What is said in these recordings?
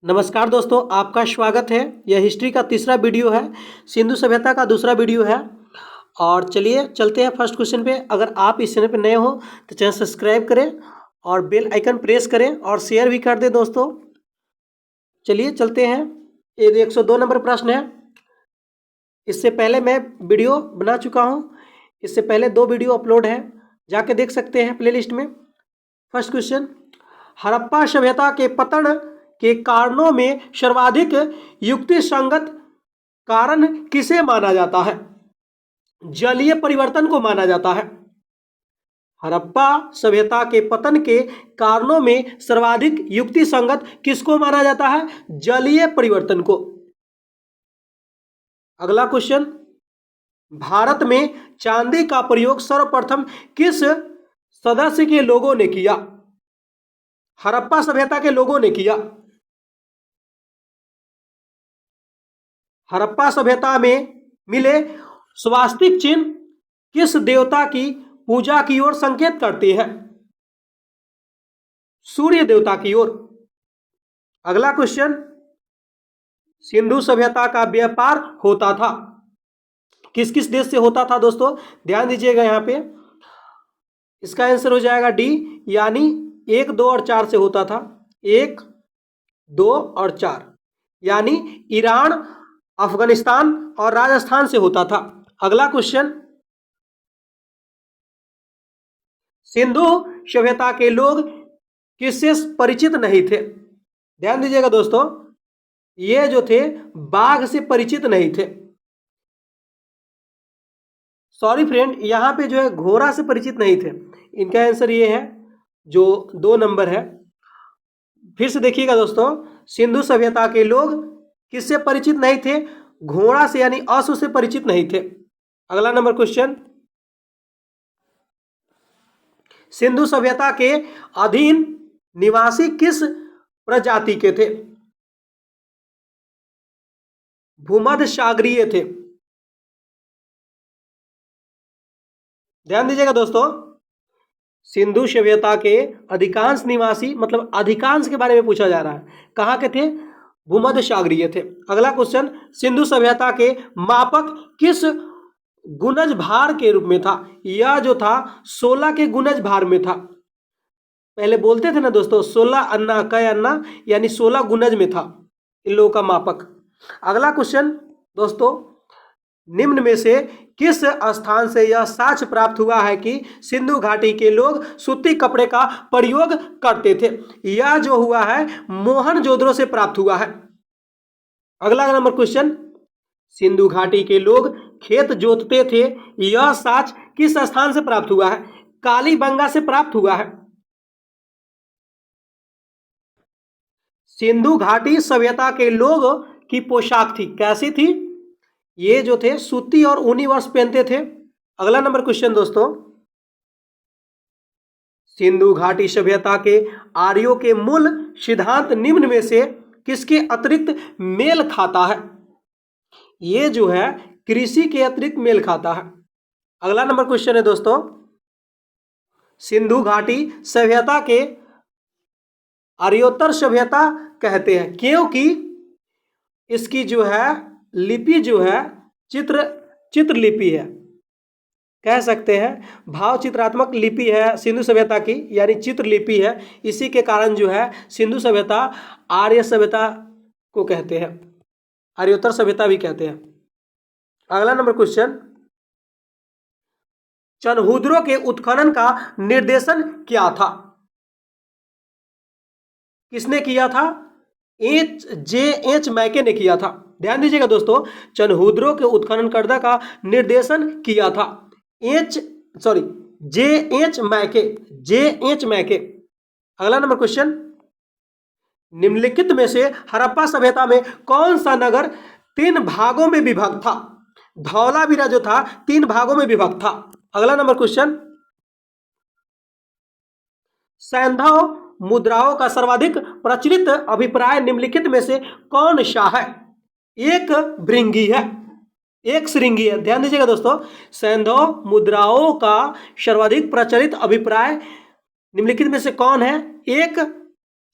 नमस्कार दोस्तों, आपका स्वागत है। यह हिस्ट्री का तीसरा वीडियो है, सिंधु सभ्यता का दूसरा वीडियो है। और चलिए चलते हैं फर्स्ट क्वेश्चन पे। अगर आप इस चैनल पे नए हो तो चैनल सब्सक्राइब करें और बेल आइकन प्रेस करें और शेयर भी कर दें दोस्तों। चलिए चलते हैं। ये 102 नंबर प्रश्न है। इससे पहले मैं वीडियो बना चुका हूँ, इससे पहले 2 वीडियो अपलोड है, जाके देख सकते हैं प्लेलिस्ट में। फर्स्ट क्वेश्चन, हड़प्पा सभ्यता के पतन के कारणों में सर्वाधिक युक्तिसंगत कारण किसे माना जाता है? जलीय परिवर्तन को माना जाता है। हड़प्पा सभ्यता के पतन के कारणों में सर्वाधिक युक्तिसंगत किसको माना जाता है? जलीय परिवर्तन को। अगला क्वेश्चन, भारत में चांदी का प्रयोग सर्वप्रथम किस सदस्य के लोगों ने किया? हड़प्पा सभ्यता के लोगों ने किया। हड़प्पा सभ्यता में मिले स्वास्तिक चिन्ह किस देवता की पूजा की ओर संकेत करते हैं? सूर्य देवता की ओर। अगला क्वेश्चन, सिंधु सभ्यता का व्यापार होता था किस किस देश से होता था दोस्तों? ध्यान दीजिएगा यहां पे। इसका आंसर हो जाएगा डी, यानी 1, 2 और 4 से होता था। 1, 2 और 4, यानी ईरान, अफगानिस्तान और राजस्थान से होता था। अगला क्वेश्चन, सिंधु सभ्यता के लोग किससे परिचित नहीं थे? ध्यान दीजिएगा दोस्तों, ये जो थे बाघ से परिचित नहीं थे। सॉरी फ्रेंड, यहां पे जो है घोड़ा से परिचित नहीं थे। इनका आंसर ये है जो 2 नंबर है। फिर से देखिएगा दोस्तों, सिंधु सभ्यता के लोग किससे परिचित नहीं थे? घोड़ा से, यानी अश्व से परिचित नहीं थे। अगला नंबर क्वेश्चन, सिंधु सभ्यता के अधीन निवासी किस प्रजाति के थे? भूमध्यसागरीय थे। ध्यान दीजिएगा दोस्तों, सिंधु सभ्यता के अधिकांश निवासी, मतलब अधिकांश के बारे में पूछा जा रहा है, कहां के थे? भूमध्यसागरीय थे। अगला क्वेश्चन, सिंधु सभ्यता के मापक किस गुणज भार के रूप में था? यह जो था 16 के गुणज भार में था। पहले बोलते थे ना दोस्तों, 16 अन्ना कय अन्ना, यानी 16 गुणज में था इन लोगों का मापक। अगला क्वेश्चन दोस्तों, निम्न में से किस स्थान से यह साक्ष्य प्राप्त हुआ है कि सिंधु घाटी के लोग सूती कपड़े का प्रयोग करते थे? यह जो हुआ है मोहनजोदड़ो से प्राप्त हुआ है। अगला नंबर क्वेश्चन, सिंधु घाटी के लोग खेत जोतते थे, यह साक्ष्य किस स्थान से प्राप्त हुआ है? कालीबंगा से प्राप्त हुआ है। सिंधु घाटी सभ्यता के लोग की पोशाक थी, कैसी थी? ये जो थे सूती और ऊनी वस्त्र पहनते थे। अगला नंबर क्वेश्चन दोस्तों, सिंधु घाटी सभ्यता के आर्यों के मूल सिद्धांत निम्न में से किसके अतिरिक्त मेल खाता है? ये जो है कृषि के अतिरिक्त मेल खाता है। अगला नंबर क्वेश्चन है दोस्तों, सिंधु घाटी सभ्यता के आर्योत्तर सभ्यता कहते हैं क्योंकि इसकी जो है लिपि जो है चित्रलिपि है, कह सकते हैं भाव चित्रात्मक लिपि है सिंधु सभ्यता की, यानी चित्रलिपि है। इसी के कारण जो है सिंधु सभ्यता आर्य सभ्यता को कहते हैं, आर्योत्तर सभ्यता भी कहते हैं। अगला नंबर क्वेश्चन, चनहूद्रो के उत्खनन का निर्देशन क्या था? किसने किया था? एच मैके ने किया था। ध्यान दीजिएगा दोस्तों, चनहूद्रो के उत्खनन कर्ता का निर्देशन किया था जे एच मैके। अगला नंबर क्वेश्चन, निम्नलिखित में से हड़प्पा सभ्यता में कौन सा नगर 3 भागों में विभक्त था? धौलावीरा जो था 3 भागों में विभक्त था। अगला नंबर क्वेश्चन, सैंधव मुद्राओं का सर्वाधिक प्रचलित अभिप्राय निम्नलिखित में से कौन सा है? एक भृंगी है, एक श्रृंगी है। ध्यान दीजिएगा दोस्तों, सैंधव मुद्राओं का सर्वाधिक प्रचलित अभिप्राय निम्नलिखित में से कौन है? एक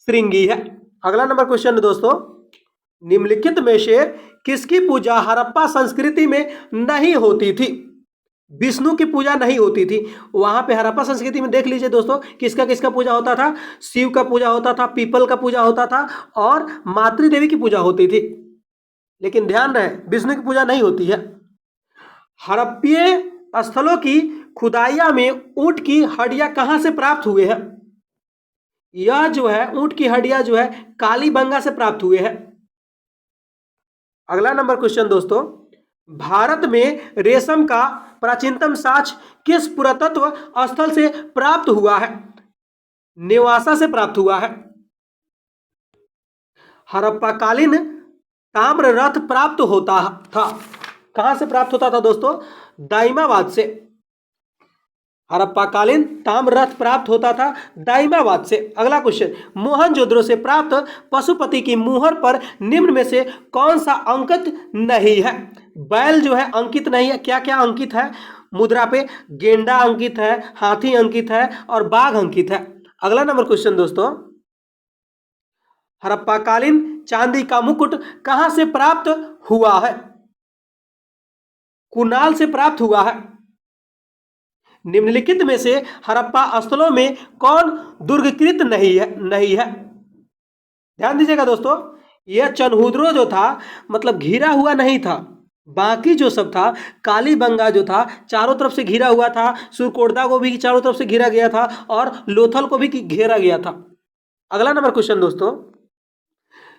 श्रृंगी है। अगला नंबर क्वेश्चन है दोस्तों, निम्नलिखित में से किसकी पूजा हड़प्पा संस्कृति में नहीं होती थी? विष्णु की पूजा नहीं होती थी वहां पे। हड़प्पा संस्कृति में देख लीजिए दोस्तों, किसका किसका पूजा होता था? शिव का पूजा होता था, पीपल का पूजा होता था और मातृ देवी की पूजा होती थी। लेकिन ध्यान रहे, विष्णु की पूजा नहीं होती है। हड़प्पीय स्थलों की खुदाइया में ऊंट की हड्डियां कहां से प्राप्त हुए हैं? यह जो है ऊंट की हड्डियां जो है कालीबंगा से प्राप्त हुए हैं। अगला नंबर क्वेश्चन दोस्तों, भारत में रेशम का प्राचीनतम साक्ष्य किस पुरातत्व स्थल से प्राप्त हुआ है? नेवासा से प्राप्त हुआ है। हड़प्पाकालीन ताम्र रथ प्राप्त होता था, कहां से प्राप्त होता था दोस्तों? दाइमाबाद से। हड़प्पाकालीन ताम्र रथ प्राप्त होता था दाइमाबाद से। अगला क्वेश्चन, मोहनजोदड़ो से प्राप्त पशुपति की मुहर पर निम्न में से कौन सा अंकित नहीं है? बैल जो है अंकित नहीं है। क्या क्या अंकित है मुद्रा पे? गेंडा अंकित है, हाथी अंकित है और बाघ अंकित है। अगला नंबर क्वेश्चन दोस्तों, हड़प्पाकालीन चांदी का मुकुट कहां से प्राप्त हुआ है? कुणाल से प्राप्त हुआ है। निम्नलिखित में से हड़प्पा स्थलों में कौन दुर्गकृत नहीं है? ध्यान दीजिएगा दोस्तों, यह चनहुद्रो जो था मतलब घिरा हुआ नहीं था। बाकी जो सब था, कालीबंगा जो था चारों तरफ से घिरा हुआ था, सुरकोटदा को भी चारों तरफ से घिरा गया था और लोथल को भी घेरा गया था। अगला नंबर क्वेश्चन दोस्तों,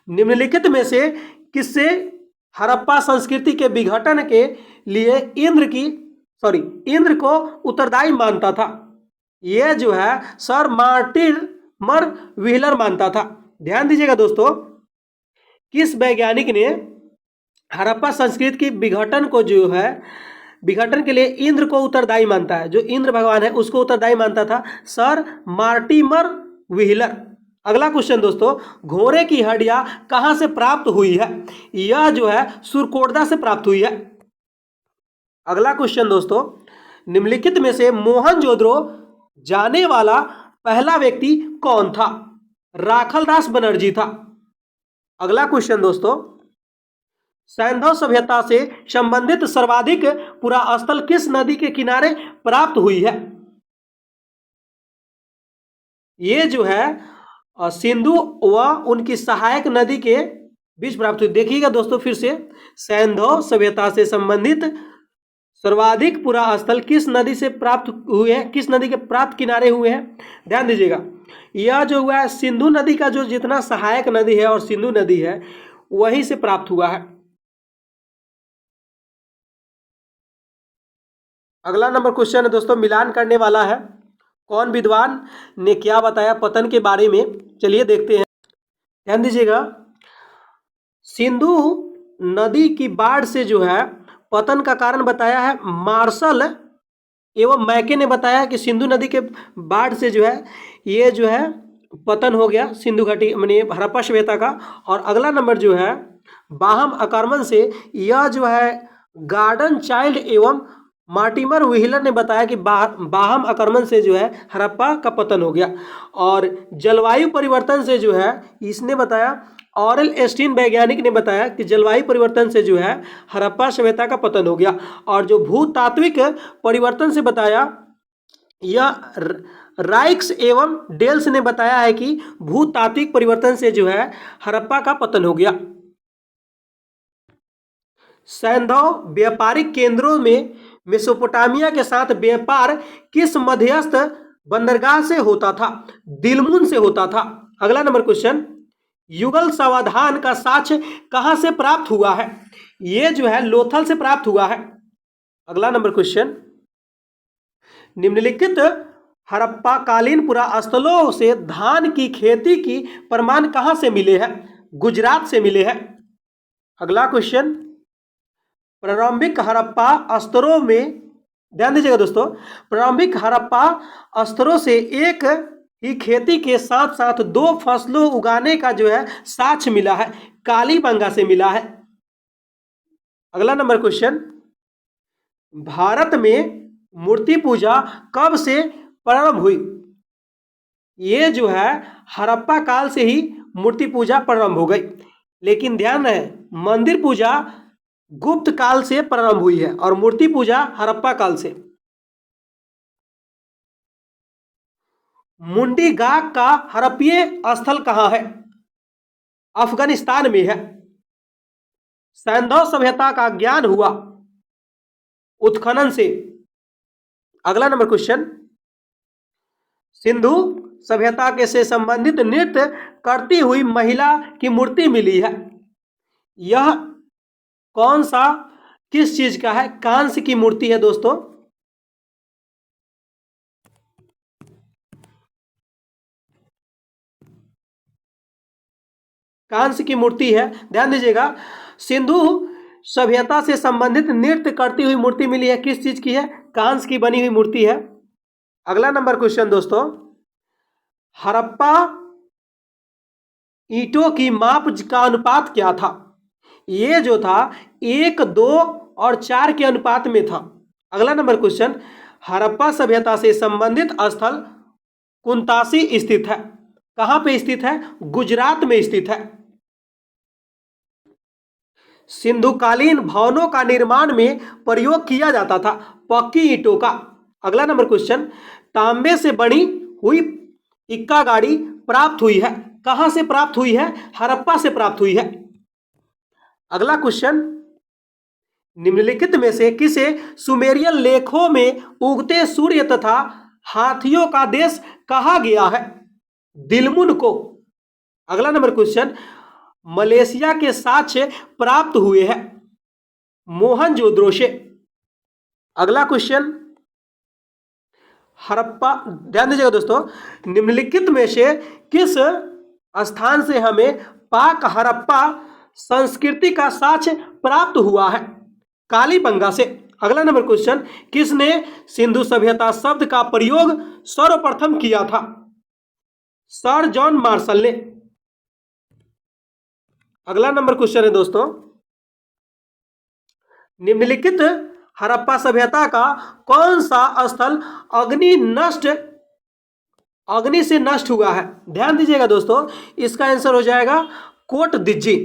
निम्नलिखित में से किससे हड़प्पा संस्कृति के विघटन के लिए इंद्र को उत्तरदायी मानता था? यह जो है सर मार्टिमर व्हीलर मानता था। ध्यान दीजिएगा दोस्तों, किस वैज्ञानिक ने हड़प्पा संस्कृति की विघटन को जो है विघटन के लिए इंद्र को उत्तरदायी मानता है? जो इंद्र भगवान है उसको उत्तरदायी मानता था सर मार्टिमर व्हीलर। अगला क्वेश्चन दोस्तों, घोड़े की हड्डियां कहां से प्राप्त हुई है? यह जो है सुरकोटदा से प्राप्त हुई है। अगला क्वेश्चन दोस्तों, निम्नलिखित में से मोहनजोदड़ो जाने वाला पहला व्यक्ति कौन था? राखलदास बनर्जी था। अगला क्वेश्चन दोस्तों, सैंधव सभ्यता से संबंधित सर्वाधिक पुरास्थल किस नदी के किनारे प्राप्त हुई है? ये जो है सिंधु व उनकी सहायक नदी के बीच प्राप्त हुई। देखिएगा दोस्तों फिर से, सैंधव सभ्यता से संबंधित सर्वाधिक पुरास्थल किस नदी से प्राप्त हुए हैं? किस नदी के प्राप्त किनारे हुए हैं? ध्यान दीजिएगा, यह जो हुआ है सिंधु नदी का जो जितना सहायक नदी है और सिंधु नदी है वहीं से प्राप्त हुआ है। अगला नंबर क्वेश्चन है दोस्तों, मिलान करने वाला है। कौन विद्वान ने क्या बताया पतन के बारे में? चलिए देखते हैं। ध्यान दीजिएगा, सिंधु नदी की बाढ़ से जो है पतन का कारण बताया है मार्शल एवं मैके ने बताया कि सिंधु नदी के बाढ़ से जो है ये जो है पतन हो गया सिंधु घाटी माने हड़प्पा सभ्यता का। और अगला नंबर जो है बाहम आक्रमण से, यह जो है गार्डन चाइल्ड एवं मार्टिमर व्हीलर ने बताया कि बाहम आक्रमण से जो है हड़प्पा का पतन हो गया। और जलवायु परिवर्तन से जो है इसने बताया, ऑरेल एस्टीन वैज्ञानिक ने बताया कि जलवायु परिवर्तन से जो है हड़प्पा सभ्यता का पतन हो गया। और जो भूतात्विक परिवर्तन से बताया, यह राइक्स एवं डेल्स ने बताया है कि भूतात्विक परिवर्तन से जो है हड़प्पा का पतन हो गया। सैंधव व्यापारिक केंद्रों में मेसोपोटामिया के साथ व्यापार किस मध्यस्थ बंदरगाह से होता था? दिलमुन से होता था। अगला नंबर क्वेश्चन, युगल समाधान का साक्ष्य कहां से प्राप्त हुआ है? यह जो है लोथल से प्राप्त हुआ है। अगला नंबर क्वेश्चन, निम्नलिखित हड़प्पा कालीन पुरास्थलों से धान की खेती की प्रमाण कहां से मिले हैं? गुजरात से मिले हैं। अगला क्वेश्चन, प्रारंभिक हड़प्पा स्तरों में, ध्यान दीजिएगा दोस्तों, प्रारंभिक हड़प्पा स्तरों से एक ही खेती के साथ साथ दो फसलों उगाने का जो है साक्ष्य मिला है, कालीबंगा से मिला है। अगला नंबर क्वेश्चन, भारत में मूर्ति पूजा कब से प्रारंभ हुई? ये जो है हड़प्पा काल से ही मूर्ति पूजा प्रारंभ हो गई। लेकिन ध्यान रहे, मंदिर पूजा गुप्त काल से प्रारंभ हुई है और मूर्ति पूजा हड़प्पा काल से। मुंडी गाग का हड़प्पीय स्थल कहाँ है? अफगानिस्तान में है। सैंधव सभ्यता का ज्ञान हुआ उत्खनन से। अगला नंबर क्वेश्चन, सिंधु सभ्यता के से संबंधित नृत्य करती हुई महिला की मूर्ति मिली है। यह कौन सा किस चीज का है? कांस्य की मूर्ति है दोस्तों। कांस्य की मूर्ति है, ध्यान दीजिएगा। सिंधु सभ्यता से संबंधित नृत्य करती हुई मूर्ति मिली है, किस चीज की है? कांस्य की बनी हुई मूर्ति है। अगला नंबर क्वेश्चन दोस्तों, हड़प्पा ईंटों की माप का अनुपात क्या था? ये जो था 1, 2 और 4 के अनुपात में था। अगला नंबर क्वेश्चन, हड़प्पा सभ्यता से संबंधित स्थल कुंतासी स्थित है। कहां पे स्थित है? गुजरात में स्थित है। सिंधुकालीन भवनों का निर्माण में प्रयोग किया जाता था पक्की ईंटों का। अगला नंबर क्वेश्चन, तांबे से बनी हुई इक्का गाड़ी प्राप्त हुई है। कहां से प्राप्त हुई है? हड़प्पा से प्राप्त हुई है। अगला क्वेश्चन, निम्नलिखित में से किसे सुमेरियन लेखों में उगते सूर्य तथा हाथियों का देश कहा गया है? दिलमुन को। अगला नंबर क्वेश्चन, मलेशिया के साक्ष्य प्राप्त हुए हैं मोहनजोदड़ो से। अगला क्वेश्चन, हड़प्पा, ध्यान दीजिएगा दोस्तों, निम्नलिखित में से किस स्थान से हमें पाक हड़प्पा संस्कृति का साक्ष्य प्राप्त हुआ है? कालीबंगा से। अगला नंबर क्वेश्चन, किसने सिंधु सभ्यता शब्द का प्रयोग सर्वप्रथम किया था? सर जॉन मार्शल ने। अगला नंबर क्वेश्चन है दोस्तों, निम्नलिखित हड़प्पा सभ्यता का कौन सा स्थल अग्नि से नष्ट हुआ है? ध्यान दीजिएगा दोस्तों, इसका आंसर हो जाएगा कोट दिज्जी।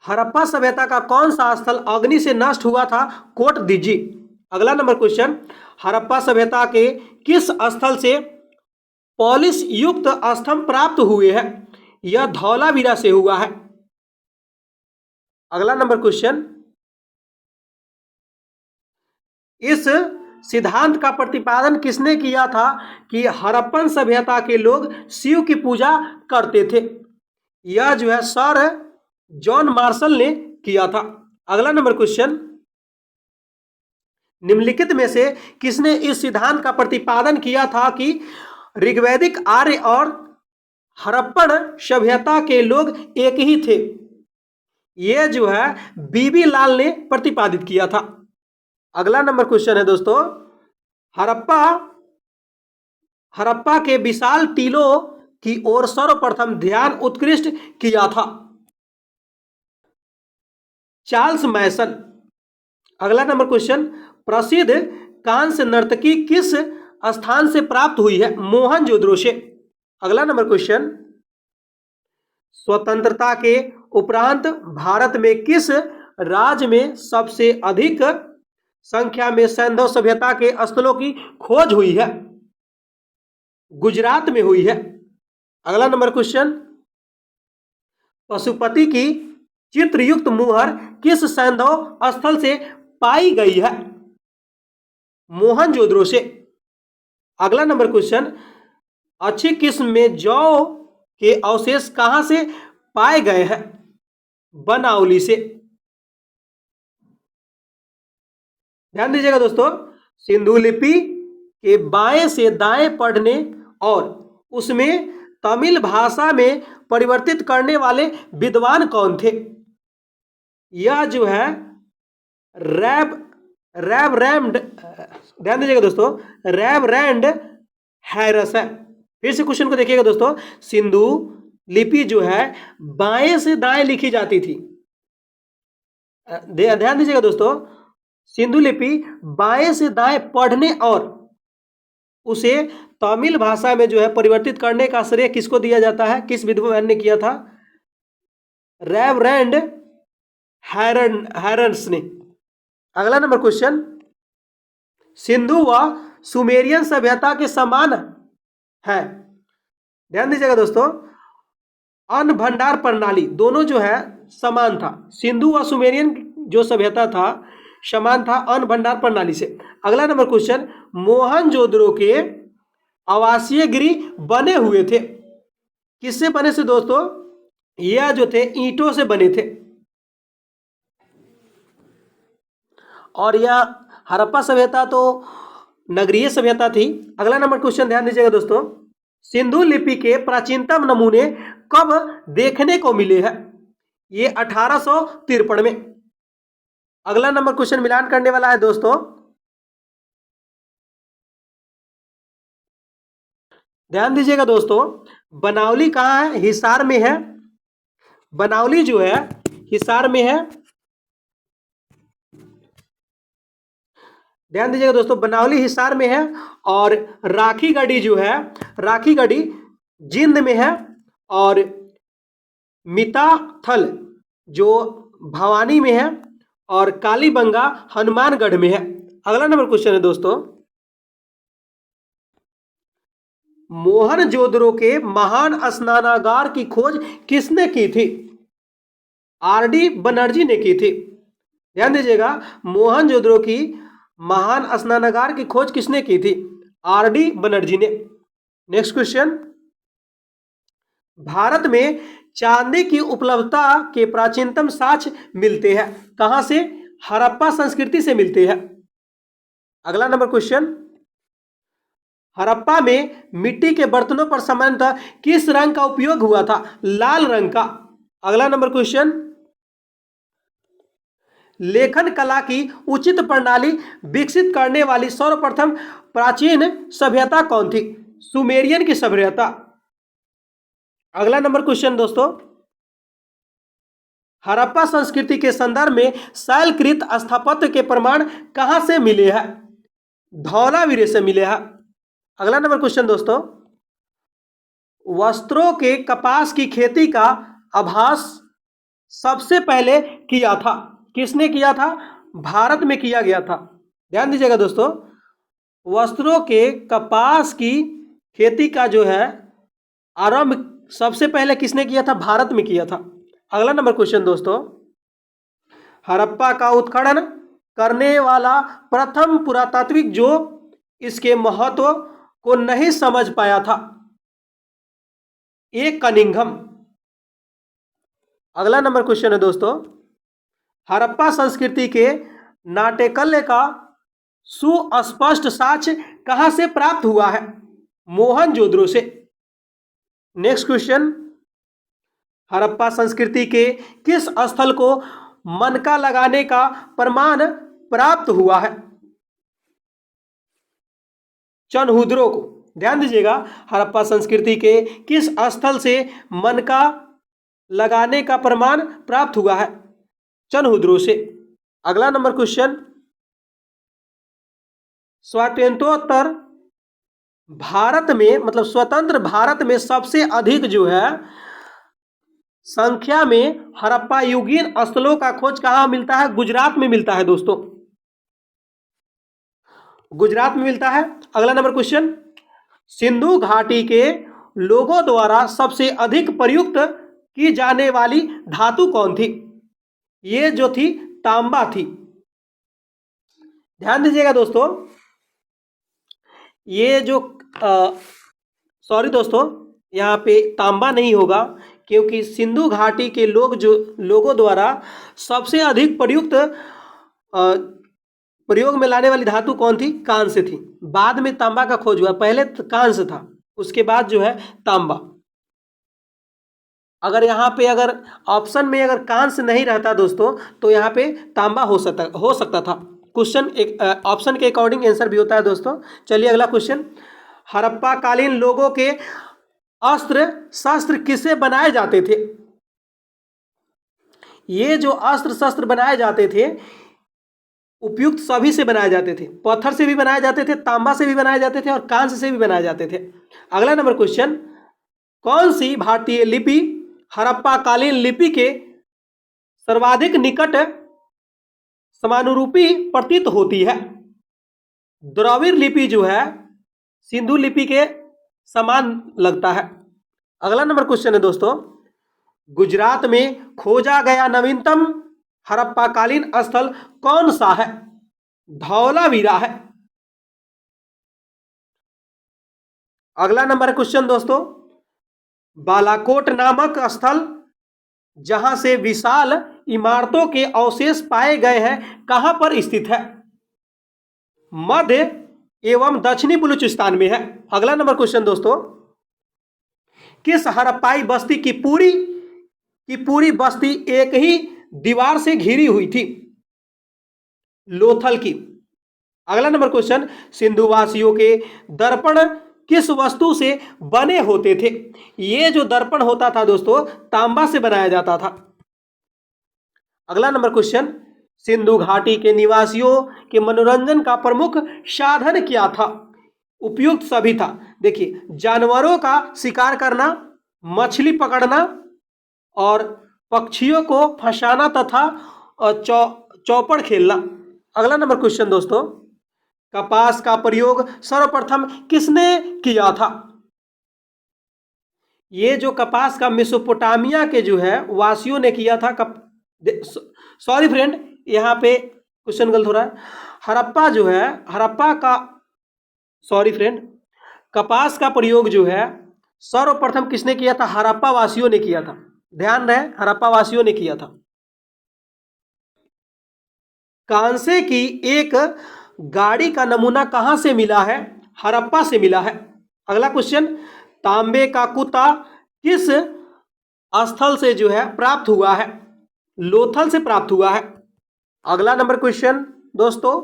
हड़प्पा सभ्यता का कौन सा स्थल अग्नि से नष्ट हुआ था? कोट दिज्जी। अगला नंबर क्वेश्चन, हड़प्पा सभ्यता के किस स्थल से पॉलिश युक्त स्तंभ प्राप्त हुए हैं? यह धौलावीरा से हुआ है। अगला नंबर क्वेश्चन, इस सिद्धांत का प्रतिपादन किसने किया था कि हड़प्पन सभ्यता के लोग शिव की पूजा करते थे? यह जो है सर जॉन मार्शल ने किया था। अगला नंबर क्वेश्चन, निम्नलिखित में से किसने इस सिद्धांत का प्रतिपादन किया था कि ऋग्वैदिक आर्य और हड़प्पन सभ्यता के लोग एक ही थे? यह जो है बीबी लाल ने प्रतिपादित किया था। अगला नंबर क्वेश्चन है दोस्तों, हड़प्पा के विशाल टीलों की ओर सर्वप्रथम ध्यान उत्कृष्ट किया था चार्ल्स मैसन। अगला नंबर क्वेश्चन, प्रसिद्ध कांस्य नर्तकी किस स्थान से प्राप्त हुई है? मोहनजोदड़ो से। अगला नंबर क्वेश्चन, स्वतंत्रता के उपरांत भारत में किस राज्य में सबसे अधिक संख्या में सैंधव सभ्यता के स्थलों की खोज हुई है? गुजरात में हुई है। अगला नंबर क्वेश्चन, पशुपति की चित्रयुक्त मुहर किस सैंधव स्थल से पाई गई है? मोहनजोदड़ो से। अगला नंबर क्वेश्चन, अच्छी किस्म में जौ के अवशेष कहां से पाए गए हैं? बनावली से। ध्यान दीजिएगा दोस्तों, सिंधु लिपि के बाएं से दाएं पढ़ने और उसमें तमिल भाषा में परिवर्तित करने वाले विद्वान कौन थे? यह जो है रैम्ड, ध्यान दीजिएगा दोस्तों, रैम्ड हैरस है। फिर से क्वेश्चन को देखिएगा दोस्तों, सिंधु लिपि जो है बाएं से दाएं लिखी जाती थी ध्यान दीजिएगा दोस्तों, सिंधु लिपि बाएं से दाएं पढ़ने और उसे तमिल भाषा में जो है परिवर्तित करने का श्रेय किसको दिया जाता है? किस विद्वान ने किया था? रेवरेंड हैरन्स ने। अगला नंबर क्वेश्चन, सिंधु व सुमेरियन सभ्यता के समान है। ध्यान दीजिएगा दोस्तों, अन्न भंडार प्रणाली दोनों जो है समान था। सिंधु व सुमेरियन जो सभ्यता था समान था अन्न भंडार प्रणाली से। अगला नंबर क्वेश्चन, मोहनजोदड़ो के आवासीय गृह बने हुए थे, किससे बने थे दोस्तों? यह जो थे ईंटों से बने थे। और यह हड़प्पा सभ्यता तो नगरीय सभ्यता थी। अगला नंबर क्वेश्चन ध्यान दीजिएगा दोस्तों, सिंधु लिपि के प्राचीनतम नमूने कब देखने को मिले हैं? ये 1853 में। अगला नंबर क्वेश्चन मिलान करने वाला है दोस्तों। ध्यान दीजिएगा दोस्तों, बनावली कहाँ है? हिसार में है। बनावली जो है हिसार में है। ध्यान दीजिएगा दोस्तों, बनावली हिसार में है। और राखीगढ़ी जो है, राखीगढ़ी जिंद में है। और मिताथल जो भवानी में है। और कालीबंगा हनुमानगढ़ में है। अगला नंबर क्वेश्चन है दोस्तों, मोहनजोदड़ो के महान स्नानागार की खोज किसने की थी? आर.डी. बनर्जी ने की थी। ध्यान दीजिएगा, मोहनजोदड़ो की महान स्नानागार की खोज किसने की थी? आर.डी. बनर्जी ने। नेक्स्ट क्वेश्चन, भारत में चांदी की उपलब्धता के प्राचीनतम साक्ष्य मिलते हैं कहां से? हड़प्पा संस्कृति से मिलते हैं। अगला नंबर क्वेश्चन, हड़प्पा में मिट्टी के बर्तनों पर सामान्यतः किस रंग का उपयोग हुआ था? लाल रंग का। अगला नंबर क्वेश्चन, लेखन कला की उचित प्रणाली विकसित करने वाली सर्वप्रथम प्राचीन सभ्यता कौन थी? सुमेरियन की सभ्यता। अगला नंबर क्वेश्चन दोस्तों, हड़प्पा संस्कृति के संदर्भ में शैलकृत स्थापत्य के प्रमाण कहां से मिले हैं? धौलावीरे से मिले हैं। अगला नंबर क्वेश्चन दोस्तों, वस्त्रों के कपास की खेती का आभास सबसे पहले किया था, किसने किया था? भारत में किया गया था। ध्यान दीजिएगा दोस्तों, वस्त्रों के कपास की खेती का जो है आरंभ सबसे पहले किसने किया था? भारत में किया था। अगला नंबर क्वेश्चन दोस्तों, हड़प्पा का उत्खनन करने वाला प्रथम पुरातात्विक जो इसके महत्व को नहीं समझ पाया था, ए कनिंघम। अगला नंबर क्वेश्चन है दोस्तों, हड़प्पा संस्कृति के नाट्यकला का सुस्पष्ट साक्ष्य कहां से प्राप्त हुआ है? मोहनजोदड़ो से। नेक्स्ट क्वेश्चन, हड़प्पा संस्कृति के किस स्थल को मनका लगाने का प्रमाण प्राप्त हुआ है? चनहुद्रो को। ध्यान दीजिएगा, हड़प्पा संस्कृति के किस स्थल से मनका लगाने का प्रमाण प्राप्त हुआ है? चनहुद्रो से। अगला नंबर क्वेश्चन, स्वातंत्रोत्तर भारत में मतलब स्वतंत्र भारत में सबसे अधिक जो है संख्या में हड़प्पा युगीन स्थलों का खोज कहां मिलता है? गुजरात में मिलता है दोस्तों, गुजरात में मिलता है। अगला नंबर क्वेश्चन, सिंधु घाटी के लोगों द्वारा सबसे अधिक प्रयुक्त की जाने वाली धातु कौन थी? ये जो थी तांबा थी। ध्यान दीजिएगा दोस्तों, ये जो सॉरी दोस्तों, यहाँ पे तांबा नहीं होगा क्योंकि सिंधु घाटी के लोगों द्वारा सबसे अधिक प्रयुक्त प्रयोग में लाने वाली धातु कौन थी? कांस्य थी। बाद में तांबा का खोज हुआ, पहले कांस्य था, उसके बाद जो है तांबा। अगर यहाँ पे अगर ऑप्शन में अगर कांस्य नहीं रहता दोस्तों तो यहाँ पे तांबा हो सकता था। क्वेश्चन एक ऑप्शन के अकॉर्डिंग आंसर भी होता है दोस्तों। चलिए अगला क्वेश्चन, हड़प्पा कालीन लोगों के अस्त्र शस्त्र किससे बनाए जाते थे? ये जो अस्त्र शस्त्र बनाए जाते थे उपयुक्त सभी से बनाए जाते थे, पत्थर से भी बनाए जाते थे, तांबा से भी बनाए जाते थे और कांस्य से भी बनाए जाते थे। अगला नंबर क्वेश्चन, कौन सी भारतीय लिपि हड़प्पा कालीन लिपि के सर्वाधिक निकट समानुरूपी प्रतीत होती है? द्रविड़ लिपि जो है सिंधु लिपि के समान लगता है। अगला नंबर क्वेश्चन है दोस्तों, गुजरात में खोजा गया नवीनतम हड़प्पा कालीन स्थल कौन सा है? धौलावीरा है। अगला नंबर क्वेश्चन दोस्तों, बालाकोट नामक स्थल जहां से विशाल इमारतों के अवशेष पाए गए हैं कहां पर स्थित है? मध्य एवं दक्षिणी बलूचिस्तान में है। अगला नंबर क्वेश्चन दोस्तों, किस हड़प्पाई बस्ती की पूरी बस्ती एक ही दीवार से घिरी हुई थी? लोथल की। अगला नंबर क्वेश्चन, सिंधुवासियों के दर्पण किस वस्तु से बने होते थे? ये जो दर्पण होता था दोस्तों तांबा से बनाया जाता था। अगला नंबर क्वेश्चन, सिंधु घाटी के निवासियों के मनोरंजन का प्रमुख साधन क्या था? उपयुक्त सभी था। देखिए, जानवरों का शिकार करना, मछली पकड़ना और पक्षियों को फंसाना तथा चौपड़ खेलना। अगला नंबर क्वेश्चन दोस्तों, कपास का प्रयोग सर्वप्रथम किसने किया था? ये जो कपास का मेसोपोटामिया के जो है वासियों ने किया था। सॉरी फ्रेंड, यहाँ पे क्वेश्चन गलत हो रहा है। हड़प्पा जो है कपास का प्रयोग जो है सर्वप्रथम किसने किया था? हड़प्पा वासियों ने किया था। ध्यान रहे, हड़प्पा वासियों ने किया था। कांसे की एक गाड़ी का नमूना कहां से मिला है? हड़प्पा से मिला है। अगला क्वेश्चन, तांबे का कुत्ता किस स्थल से जो है प्राप्त हुआ है? लोथल से प्राप्त हुआ है। अगला नंबर क्वेश्चन दोस्तों,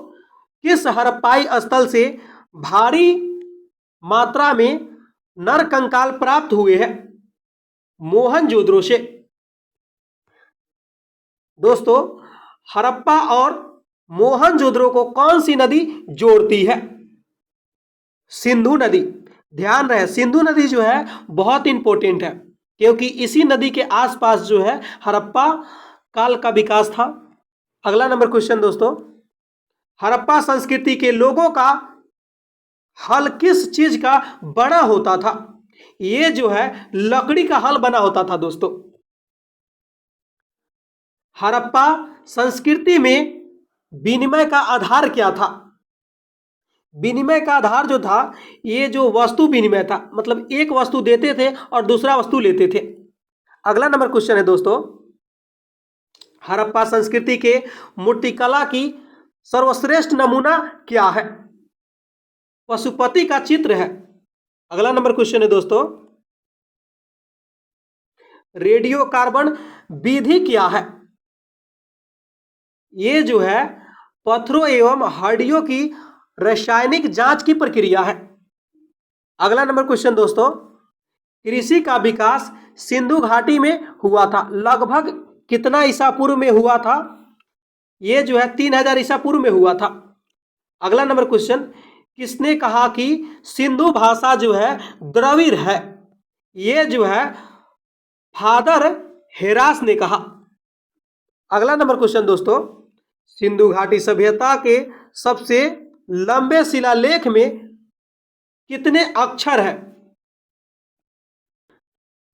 किस हड़प्पाई स्थल से भारी मात्रा में नर कंकाल प्राप्त हुए हैं? मोहनजोदड़ो से। दोस्तों, हड़प्पा और मोहनजोदड़ो को कौन सी नदी जोड़ती है? सिंधु नदी। ध्यान रहे, सिंधु नदी जो है बहुत इंपॉर्टेंट है क्योंकि इसी नदी के आसपास जो है हड़प्पा काल का विकास था। अगला नंबर क्वेश्चन दोस्तों, हड़प्पा संस्कृति के लोगों का हल किस चीज का बना होता था? ये जो है लकड़ी का हल बना होता था दोस्तों। हड़प्पा संस्कृति में विनिमय का आधार क्या था? विनिमय का आधार जो था ये जो वस्तु विनिमय था, मतलब एक वस्तु देते थे और दूसरा वस्तु लेते थे। अगला नंबर क्वेश्चन है दोस्तों, हड़प्पा संस्कृति के मूर्तिकला की सर्वश्रेष्ठ नमूना क्या है? पशुपति का चित्र है। अगला नंबर क्वेश्चन है दोस्तों, रेडियो कार्बन विधि क्या है? ये जो है पत्थरों एवं हड्डियों की रासायनिक जांच की प्रक्रिया है। अगला नंबर क्वेश्चन दोस्तों, कृषि का विकास सिंधु घाटी में हुआ था, लगभग कितना ईसा पूर्व में हुआ था? ये जो है 3000 ईसा पूर्व में हुआ था। अगला नंबर क्वेश्चन, किसने कहा कि सिंधु भाषा जो है द्रविड़ है? ये जो है फादर हेरास ने कहा। अगला नंबर क्वेश्चन दोस्तों, सिंधु घाटी सभ्यता के सबसे लंबे शिलालेख में कितने अक्षर है?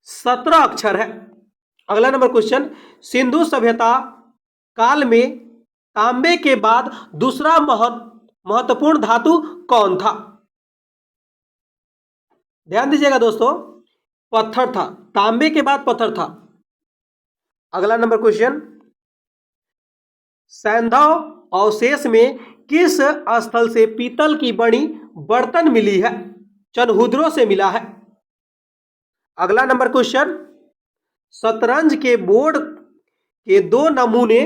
17 अक्षर है। अगला नंबर क्वेश्चन, सिंधु सभ्यता काल में तांबे के बाद दूसरा महत्वपूर्ण धातु कौन था? ध्यान दीजिएगा दोस्तों, पत्थर था। तांबे के बाद पत्थर था। अगला नंबर क्वेश्चन, सैंधव अवशेष में किस स्थल से पीतल की बनी बर्तन मिली है? चनहुद्रो से मिला है। अगला नंबर क्वेश्चन, शतरंज के बोर्ड के 2 नमूने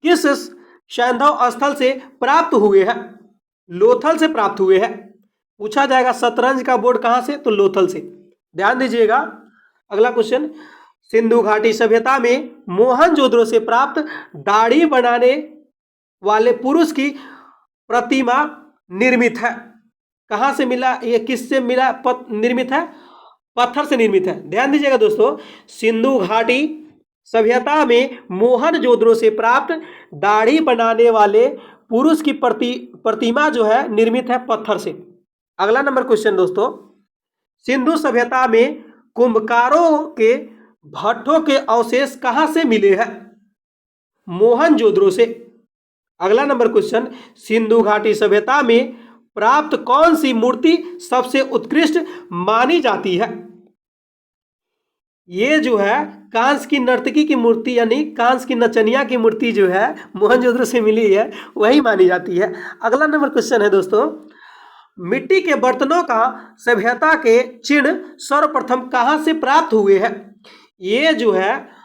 किस सैंधव स्थल से प्राप्त हुए हैं? लोथल से प्राप्त हुए हैं। पूछा जाएगा शतरंज का बोर्ड कहां से, तो लोथल से। ध्यान दीजिएगा। अगला क्वेश्चन, सिंधु घाटी सभ्यता में मोहनजोदड़ो से प्राप्त दाढ़ी बनाने वाले पुरुष की प्रतिमा निर्मित है। कहाँ से मिला, ये किससे मिला, निर्मित है? पत्थर से निर्मित है। ध्यान दीजिएगा दोस्तों, सिंधु घाटी सभ्यता में मोहनजोदड़ो से प्राप्त दाढ़ी बनाने वाले पुरुष की प्रतिमा जो है निर्मित है पत्थर से। अगला नंबर क्वेश्चन दोस्तों, सिंधु सभ्यता में कुंभकारों के भट्ठों के अवशेष कहां से मिले हैं? मोहनजोदड़ो से। अगला नंबर क्वेश्चन, सिंधु घाटी सभ्यता में प्राप्त कौन सी मूर्ति सबसे उत्कृष्ट मानी जाती है? ये जो है कांस की नर्तकी की मूर्ति यानी कांस की नचनिया की मूर्ति जो है मोहनजोदड़ो से मिली है, वही मानी जाती है। अगला नंबर क्वेश्चन है दोस्तों, मिट्टी के बर्तनों का सभ्यता के चिन्ह सर्वप्रथम कहां से प्राप्त हुए हैं? ये जो है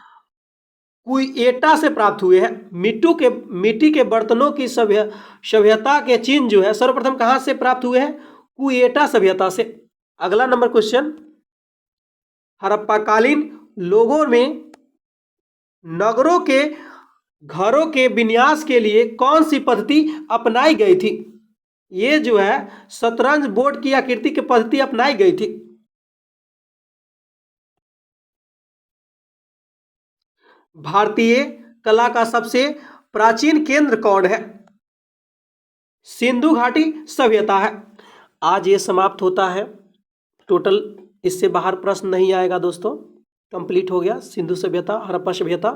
कुएटा से प्राप्त हुए हैं। मिट्टी के बर्तनों की सभ्यता के चिन्ह जो है सर्वप्रथम कहां से प्राप्त हुए हैं? कुएटा सभ्यता से। अगला नंबर क्वेश्चन, हड़प्पाकालीन लोगों में नगरों के घरों के विन्यास के लिए कौन सी पद्धति अपनाई गई थी? ये जो है शतरंज बोर्ड की आकृति की पद्धति अपनाई गई थी। भारतीय कला का सबसे प्राचीन केंद्र कौन है? सिंधु घाटी सभ्यता है। आज ये समाप्त होता है। टोटल इससे बाहर प्रश्न नहीं आएगा दोस्तों। कंप्लीट हो गया सिंधु सभ्यता, हड़प्पा सभ्यता।